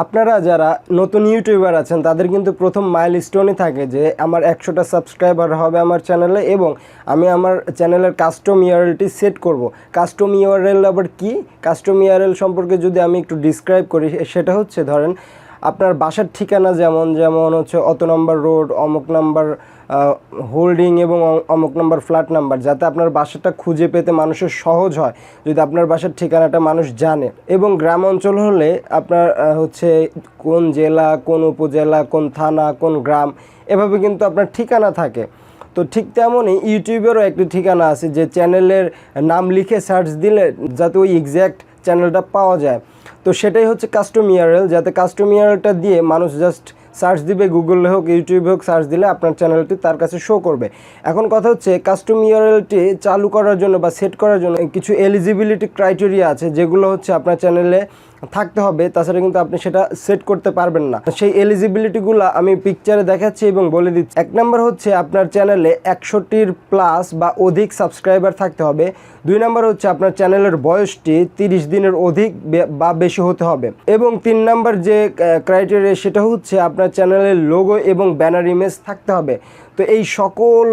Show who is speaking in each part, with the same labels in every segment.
Speaker 1: আপনারা যারা নতুন ইউটিউবার আছেন তাদের কিন্তু প্রথম মাইলস্টোনই থাকে যে আমার 100টা সাবস্ক্রাইবার হবে আমার চ্যানেলে এবং আমি আমার চ্যানেলের কাস্টম ইউআরএলটি সেট করব। কাস্টম ইউআরএল আবার কি? কাস্টম ইউআরএল সম্পর্কে যদি আমি একটু ডিসক্রাইব করি, সেটা হচ্ছে ধরেন আপনার বাসার ঠিকানা যেমন হচ্ছে অত নম্বর রোড, অমুক নাম্বার হোল্ডিং এবং অমুক নাম্বার ফ্ল্যাট নাম্বার, যাতে আপনার বাসাটা খুঁজে পেতে মানুষের সহজ হয় যদি আপনার বাসার ঠিকানাটা মানুষ জানে। এবং গ্রাম অঞ্চল হলে আপনার হচ্ছে কোন জেলা, কোন উপজেলা, কোন থানা, কোন গ্রাম, এভাবে কিন্তু আপনার ঠিকানা থাকে। তো ঠিক তেমনই ইউটিউবেরও একটি ঠিকানা আছে যে চ্যানেলের নাম লিখে সার্চ দিলে যাতে ওই এক্স্যাক্ট চ্যানেলটা পাওয়া যায়। তো সেটাই হচ্ছে কাস্টম ইউআরএল, যাতে কাস্টম ইউআরএলটা দিয়ে মানুষ জাস্ট সার্চ দিবে, গুগলে হোক ইউটিউবে হোক সার্চ দিলে আপনার চ্যানেলটি তার কাছে শো করবে। এখন কথা হচ্ছে কাস্টম ইউআরএলটি চালু করার জন্য বা সেট করার জন্য কিছু এলিজিবিলিটি ক্রাইটেরিয়া আছে, যেগুলো হচ্ছে আপনার চ্যানেলে থাকতে হবে, তাছাড়া কিন্তু আপনি সেটা সেট করতে পারবেন না। সেই এলিজিবিলিটিগুলো আমি পিকচারে দেখাচ্ছি এবং বলে দিচ্ছি। 1 নম্বর হচ্ছে আপনার চ্যানেলে 100টির প্লাস বা অধিক সাবস্ক্রাইবার থাকতে হবে। 2 নম্বর হচ্ছে আপনার চ্যানেলের বয়সটি 30 দিনের অধিক বা বেশি হতে হবে। এবং 3 নম্বর যে ক্রাইটেরিয়া সেটা হচ্ছে আপনার চ্যানেলের লোগো এবং ব্যানার ইমেজ থাকতে হবে। তো এই সকল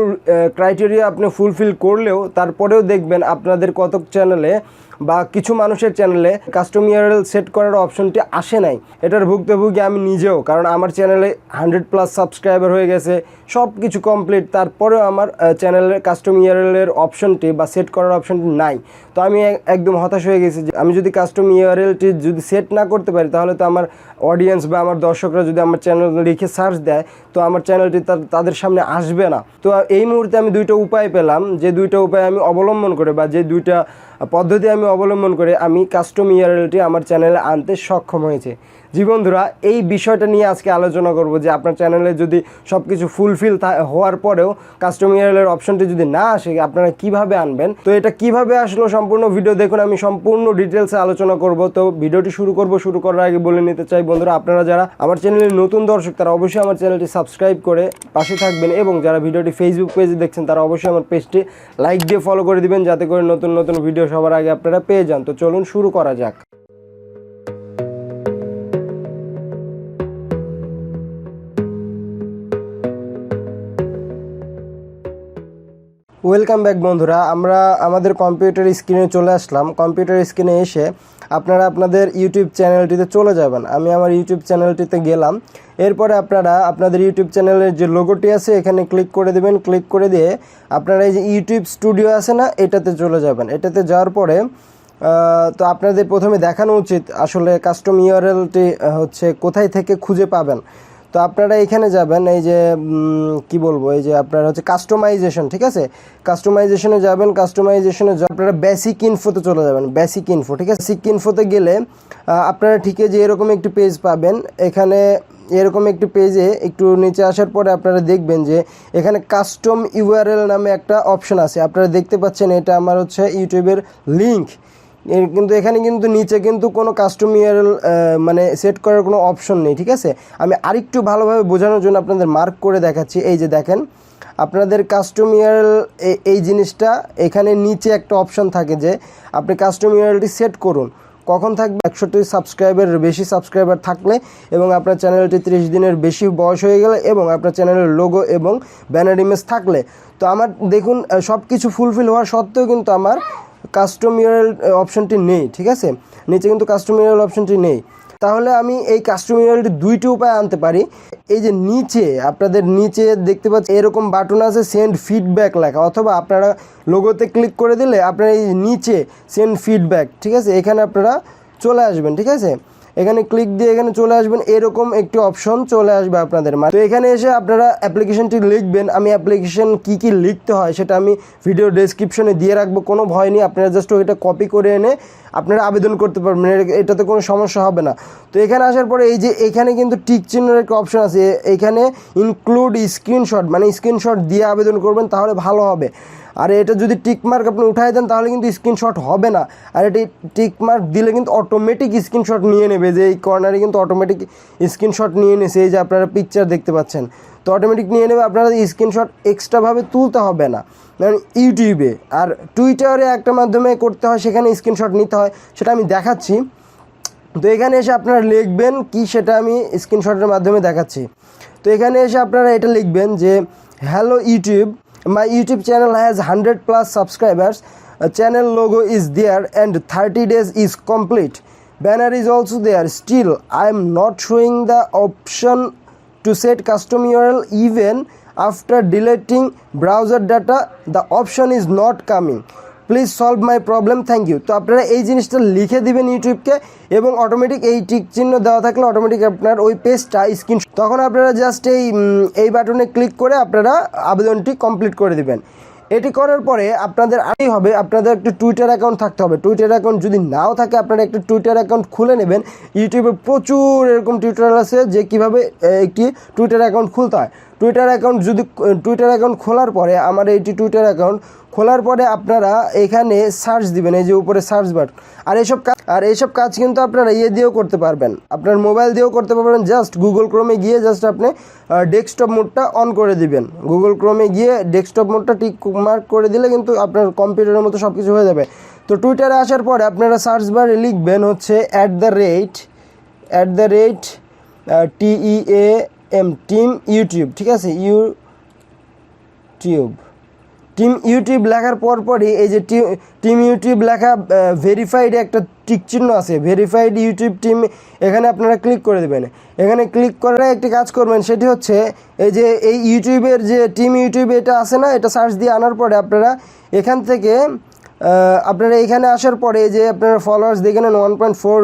Speaker 1: ক্রাইটেরিয়া আপনি ফুলফিল করলেও তারপরেও দেখবেন আপনাদের কতক চ্যানেলে বা কিছু মানুষের চ্যানেলে কাস্টম ইউআরএল সেট করার অপশনটি আসে নাই। এটার ভুক্তভোগী আমি নিজেও, কারণ আমার চ্যানেলে 100+ সাবস্ক্রাইবার হয়ে গেছে, সব কিছু কমপ্লিট, তারপরেও আমার চ্যানেলের কাস্টম ইউআরএলের অপশনটি বা সেট করার অপশনটি নাই। তো আমি একদম হতাশ হয়ে গেছি যে আমি যদি কাস্টম ইউআরএলটি যদি সেট না করতে পারি, তাহলে তো আমার অডিয়েন্স বা আমার দর্শকরা যদি আমার চ্যানেল লিখে সার্চ দেয়, তো আমার চ্যানেলটি তাদের সামনে আসবে না। তো এই মুহূর্তে আমি 2টা উপায় পেলাম, যে 2টা উপায় আমি অবলম্বন করে বা যে 2টা পদ্ধতি আমি অবলম্বন করে আমি কাস্টম ইউআরএলটি আমার চ্যানেলে আনতে সক্ষম হয়েছে। জি বন্ধুরা, এই বিষয়টা নিয়ে আজকে আলোচনা করব যে আপনার চ্যানেলে যদি সব কিছু ফুলফিল হওয়ার পরেও কাস্টম ইউআরএলের অপশনটি যদি না আসে, আপনারা কিভাবে আনবেন। তো এটা কিভাবে আসলো সম্পূর্ণ ভিডিও দেখুন, আমি সম্পূর্ণ ডিটেলসে আলোচনা করব। তো ভিডিওটি শুরু করার আগে বলে নিতে চাই বন্ধুরা, আপনারা যারা আমার চ্যানেলের নতুন দর্শক তারা অবশ্যই আমার চ্যানেলটি সাবস্ক্রাইব করে পাশে থাকবেন, এবং যারা ভিডিওটি ফেসবুক পেজে দেখছেন তারা অবশ্যই আমার পেজটি লাইক দিয়ে ফলো করে দিবেন, যাতে করে নতুন নতুন ভিডিও সবার আগে আপনারা পেয়ে যান। তো চলুন শুরু করা যাক। ওয়েলকাম ব্যাক বন্ধুরা, আমরা আমাদের কম্পিউটার স্ক্রিনে চলে আসলাম। কম্পিউটার স্ক্রিনে এসে আপনারা আপনাদের ইউটিউব চ্যানেলটিতে চলে যাবেন। আমি আমার ইউটিউব চ্যানেলটিতে গেলাম। এরপরে আপনারা আপনাদের ইউটিউব চ্যানেলের যে লোগোটি আছে এখানে ক্লিক করে দেবেন। ক্লিক করে দিয়ে আপনারা এই যে ইউটিউব স্টুডিও আছে না, এটাতে চলে যাবেন। এটাতে যাওয়ার পরে তো আপনাদের প্রথমে দেখানো উচিত আসলে কাস্টম ইউআরএলটি হচ্ছে কোথায় থেকে খুঁজে পাবেন। তো আপনারা এখানে যাবেন, এই যে কি বলবো, এই যে আপনারা হচ্ছে কাস্টমাইজেশন, ঠিক আছে, কাস্টমাইজেশনে যাবেন। কাস্টমাইজেশনে আপনারা বেসিক ইনফোতে চলে যাবেন। বেসিক ইনফো, ঠিক আছে। বেসিক ইনফোতে গেলে আপনারা ঠিকই যে এরকম একটি পেজ পাবেন। এখানে এরকম একটি পেজে একটু নিচে আসার পরে আপনারা দেখবেন যে এখানে কাস্টম ইউআরএল নামে একটা অপশন আছে। আপনারা দেখতে পাচ্ছেন এটা আমার হচ্ছে ইউটিউবের লিঙ্ক, কিন্তু এখানে কিন্তু নিচে কিন্তু কোনো কাস্টম ইউআরএল মানে সেট করার কোনো অপশন নেই, ঠিক আছে। আমি আরেকটু ভালোভাবে বোঝানোর জন্য আপনাদের মার্ক করে দেখাচ্ছি। এই যে দেখেন, আপনাদের কাস্টম ইউআরএল এই জিনিসটা এখানে নিচে একটা অপশন থাকে যে আপনি কাস্টম ইউআরএলটি সেট করুন। কখন থাকবে? 100টি সাবস্ক্রাইবারের বেশি সাবস্ক্রাইবার থাকলে এবং আপনার চ্যানেলটি 30 দিনের বেশি বয়স হয়ে গেলে এবং আপনার চ্যানেলের লোগো এবং ব্যানার ইমেজ থাকলে। তো আমার দেখুন সব কিছু ফুলফিল হওয়ার সত্ত্বেও কিন্তু আমার কাস্টম ইউআরএল অপশনটি নেই, ঠিক আছে। নিচে কিন্তু কাস্টম ইউআরএল অপশনটি নেই। তাহলে আমি এই কাস্টম ইউআরএলটি 2টি উপায় আনতে পারি। এই যে নিচে আপনাদের নিচে দেখতে পাচ্ছেন এরকম বাটন আছে সেন্ড ফিডব্যাক লেখা, অথবা আপনারা লোগোতে ক্লিক করে দিলে আপনারা এই নিচে সেন্ড ফিডব্যাক, ঠিক আছে, এখানে আপনারা চলে আসবেন, ঠিক আছে। এখানে ক্লিক দিয়ে এখানে চলে আসবেন, এরকম একটি অপশন চলে আসবে আপনাদের মাঝে। তো এখানে এসে আপনারা অ্যাপ্লিকেশনটি লিখবেন। আমি অ্যাপ্লিকেশন কি লিখতে হয় সেটা আমি ভিডিও ডেসক্রিপশনে দিয়ে রাখবো, কোনো ভয় নেই। আপনারা জাস্ট ওইটা কপি করে এনে আপনারা আবেদন করতে পারবেন, এটাতে কোনো সমস্যা হবে না। তো এখানে আসার পরে এই যে এখানে কিন্তু টিক চিহ্নের একটা অপশন আছে, এখানে ইনক্লুড স্ক্রিনশট, মানে স্ক্রিনশট দিয়ে আবেদন করবেন, তাহলে ভালো হবে। আর এটা যদি টিক মার্ক আপনি উঠাই দেন তাহলে কিন্তু স্ক্রিনশট হবে না। আর এটি টিক মার্ক দিলে কিন্তু অটোমেটিক স্ক্রিনশট নিয়ে নেবে, যে এই কর্নারে কিন্তু অটোমেটিক স্ক্রিনশট নিয়ে নিয়েছে। এই যে আপনারা পিকচার দেখতে পাচ্ছেন, তো অটোমেটিক নিয়ে নেবে। আপনারা স্ক্রিনশট এক্সট্রাভাবে তুলতে হবে না। কারণ ইউটিউবে আর টুইটারে একটা মাধ্যমে করতে হয়, সেখানে স্ক্রিনশট নিতে হয়, সেটা আমি দেখাচ্ছি। তো এখানে এসে আপনারা লিখবেন কি সেটা আমি স্ক্রিনশটের মাধ্যমে দেখাচ্ছি। তো এখানে এসে আপনারা এটা লিখবেন যে hello YouTube, my YouTube channel has 100+ subscribers, channel logo is there and 30 days is complete, banner is also there, still I am not showing the option to set custom URL even after deleting browser data, the option is not coming, please solve my problem, thank you. তো আপনারা এই জিনিসটা লিখে দিবেন ইউটিউবকে এবং automatic এই tick চিহ্ন দেওয়া থাকলে অটোমেটিক আপনার ওই পেজটা স্ক্রিন, তখন আপনারা জাস্ট এই বাটনে ক্লিক করে আপনারা আবেদনটি কমপ্লিট করে দিবেন। এটি করার পরে আপনাদের আরই হবে, আপনাদের একটা টুইটার অ্যাকাউন্ট থাকতে হবে। টুইটার অ্যাকাউন্ট যদি নাও থাকে আপনারা একটা টুইটার অ্যাকাউন্ট খুলে নেবেন। ইউটিউবে প্রচুর এরকম টিউটোরিয়াল আছে যে কীভাবে একটি টুইটার অ্যাকাউন্ট খুলতে হয়। টুইটার অ্যাকাউন্ট খোলার পরে আমার এইটি টুইটার অ্যাকাউন্ট খোলার পরে আপনারা এখানে সার্চ দিবেন, এই যে উপরে সার্চ বাটন। আর এইসব কাজ কিন্তু আপনারা দিয়েও করতে পারবেন, আপনার মোবাইল দিয়েও করতে পারবেন। জাস্ট গুগল ক্রোমে গিয়ে জাস্ট আপনি ডেস্কটপ মোডটা অন করে দিবেন। গুগল ক্রোমে গিয়ে ডেস্কটপ মোডটা টিক মার্ক করে দিলে কিন্তু আপনার কম্পিউটারের মতো সব কিছু হয়ে যাবে। তো টুইটারে আসার পরে আপনারা সার্চ বারে লিখবেন হচ্ছে @TEAM টিম ইউটিউব, ঠিক আছে, টিম ইউটিউব লেখার পরপরই এই যে টিম ইউটিউব লেখা ভেরিফাইড একটা টিক চিহ্ন আছে, ভেরিফাইড ইউটিউব টিম, এখানে আপনারা ক্লিক করে দেবেন। এখানে ক্লিক করে একটি কাজ করবেন, সেটি হচ্ছে এই যে এই ইউটিউবের যে টিম ইউটিউব এটা আছে না, এটা সার্চ দিয়ে আনার পরে আপনারা এখান থেকে আপনারা এখানে আসার পরে যে আপনারা ফলোয়ার্স দেখে নেন 1.4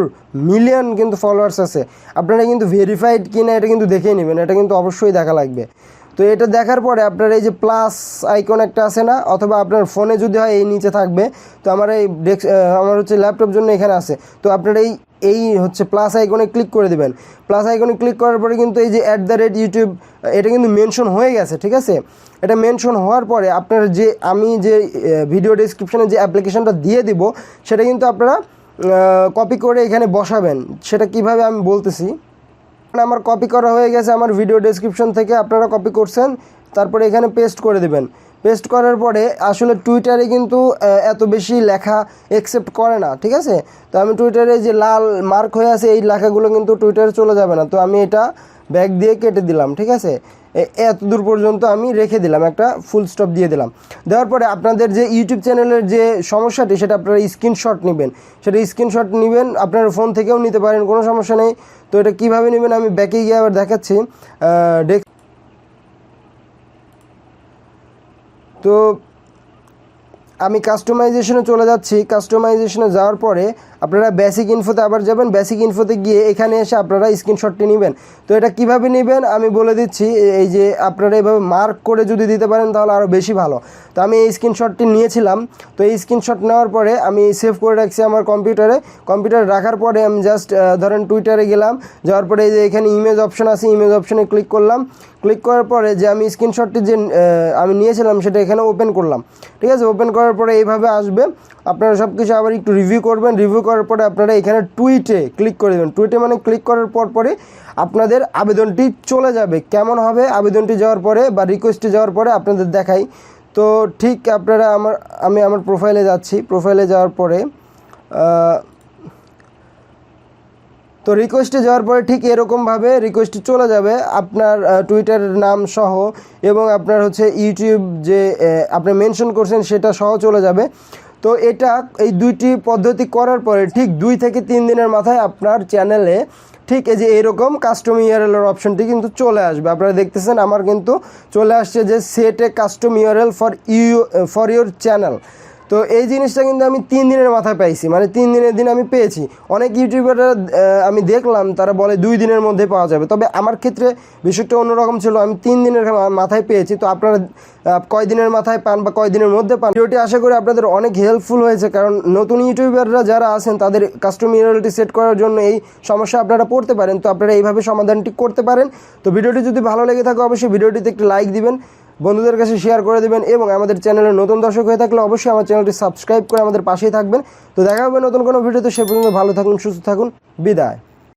Speaker 1: মিলিয়ন কিন্তু ফলোয়ার্স আছে। আপনারা কিন্তু ভেরিফাইড কিনা এটা কিন্তু দেখেই নেবেন, এটা কিন্তু অবশ্যই দেখা লাগবে। তো এটা দেখার পরে আপনার এই যে প্লাস আইকন একটা আছে না, অথবা আপনার ফোনে যদি হয় এই নিচে থাকবে। তো আমার আমার হচ্ছে ল্যাপটপ জন্য এখানে আছে। তো আপনার এই হচ্ছে প্লাস আইকনে ক্লিক করে দেবেন। প্লাস আইকনে ক্লিক করার পরে কিন্তু এই যে @YouTube এটা কিন্তু মেনশন হয়ে গেছে, ঠিক আছে। এটা মেনশন হওয়ার পরে আপনার আমি যে ভিডিও ডেসক্রিপশনে যে অ্যাপ্লিকেশনটা দিয়ে দিব সেটা কিন্তু আপনারা কপি করে এখানে বসাবেন। সেটা কিভাবে আমি বলতেছি। আমার কপি করা হয়ে গেছে আমার ভিডিও ডেসক্রিপশন থেকে, আপনারা কপি করছেন, তারপরে এখানে পেস্ট করে দেবেন। পেস্ট করার পরে আসলে টুইটারে কিন্তু এত বেশি লেখা অ্যাকসেপ্ট করে না, ঠিক আছে। তো আমি টুইটারে যে লাল মার্ক হয়ে আছে এই লেখাগুলো কিন্তু টুইটারে চলে যাবে না। তো আমি এটা ব্যাক দিয়ে কেটে দিলাম, ঠিক আছে। এত দূর পর্যন্ত আমি রেখে দিলাম, একটা ফুল স্টপ দিয়ে দিলাম। দেওয়ার পরে আপনাদের যে ইউটিউব চ্যানেলের যে সমস্যাটি সেটা আপনারা স্ক্রিনশট নেবেন, আপনার ফোন থেকেও নিতে পারেন, কোনো সমস্যা নেই। তো এটা কীভাবে নেবেন আমি ব্যাকে গিয়ে আবার দেখাচ্ছি। তো আমি কাস্টমাইজেশনে চলে যাচ্ছি। কাস্টমাইজেশনে যাওয়ার পরে আপনারা বেসিক ইনফোতে আবার যাবেন। বেসিক ইনফোতে গিয়ে এখানে এসে আপনারা স্ক্রিনশটটি নেবেন। তো এটা কিভাবে নেবেন আমি বলে দিচ্ছি। এই যে আপনারা এইভাবে মার্ক করে যদি দিতে পারেন তাহলে আরও বেশি ভালো। তো আমি এই স্ক্রিনশটটি নিয়েছিলাম। তো এই স্ক্রিনশট নেওয়ার পরে আমি সেভ করে রাখছি আমার কম্পিউটারে রাখার পরে আমি জাস্ট ধরেন টুইটারে গেলাম, যাওয়ার পরে এই যে এখানে ইমেজ অপশন আছে, ইমেজ অপশনে ক্লিক করলাম। ক্লিক করার পরে যে আমি স্ক্রিনশটটি যে আমি নিয়েছিলাম সেটা এখানে ওপেন করলাম, ঠিক আছে। ওপেন করার পরে এইভাবে আসবে। আপনারা সব কিছু আবার একটু রিভিউ করবেন। রিভিউ করার পরে আপনারা এখানে টুইটে ক্লিক করে দেবেন। টুইটে মানে ক্লিক করার পরে আপনাদের আবেদনটি চলে যাবে। কেমন হবে আবেদনটি যাওয়ার পরে বা রিকোয়েস্টে যাওয়ার পরে আপনাদের দেখাই। তো ঠিক আপনারা আমি আমার প্রোফাইলে যাচ্ছি। প্রোফাইলে যাওয়ার পরে তো রিকোয়েস্টে যাওয়ার পরে ঠিক এরকমভাবে রিকোয়েস্টে চলে যাবে আপনার টুইটারের নাম সহ, এবং আপনার হচ্ছে ইউটিউব যে আপনি মেনশন করছেন সেটা সহ চলে যাবে। তো এই দুইটি পদ্ধতি করার পরে ঠিক 2 থেকে 3 দিনের মাথায় আপনার চ্যানেলে ঠিক এই যে এরকম কাস্টম ইউআরএল অপশনটি কিন্তু চলে আসবে। আপনারা দেখতেছেন আমার কিন্তু চলে আসছে যে set A custom URL for your channel. তো এই জিনিসটা কিন্তু আমি 3 দিনের মাথায় পাইছি, মানে 3 দিনের দিন আমি পেয়েছি। অনেক ইউটিউবাররা আমি দেখলাম তারা বলে 2 দিনের মধ্যে পাওয়া যাবে, তবে আমার ক্ষেত্রে বিষয়টা অন্যরকম ছিল। আমি 3 দিনের মাথায় পেয়েছি। তো আপনারা কয় দিনের মাথায় পান বা কয় দিনের মধ্যে পান, ভিডিওটি আশা করি আপনাদের অনেক হেল্পফুল হয়েছে। কারণ নতুন ইউটিউবাররা যারা আছেন তাদের কাস্টম ইউআরএলটি সেট করার জন্য এই সমস্যা আপনারা পড়তে পারেন। তো আপনারা এইভাবে সমাধানটি করতে পারেন। তো ভিডিওটি যদি ভালো লেগে থাকে অবশ্যই ভিডিওটিতে একটি লাইক দিবেন, বন্ধুদের কাছে শেয়ার করে দেবেন, এবং আমাদের চ্যানেলের নতুন দর্শক হয়ে থাকলে অবশ্যই আমার চ্যানেলটি সাবস্ক্রাইব করে আমাদের পাশেই থাকবেন। তো দেখা হবে নতুন কোনো ভিডিওতে। সে পর্যন্ত ভালো থাকুন, সুস্থ থাকুন, বিদায়।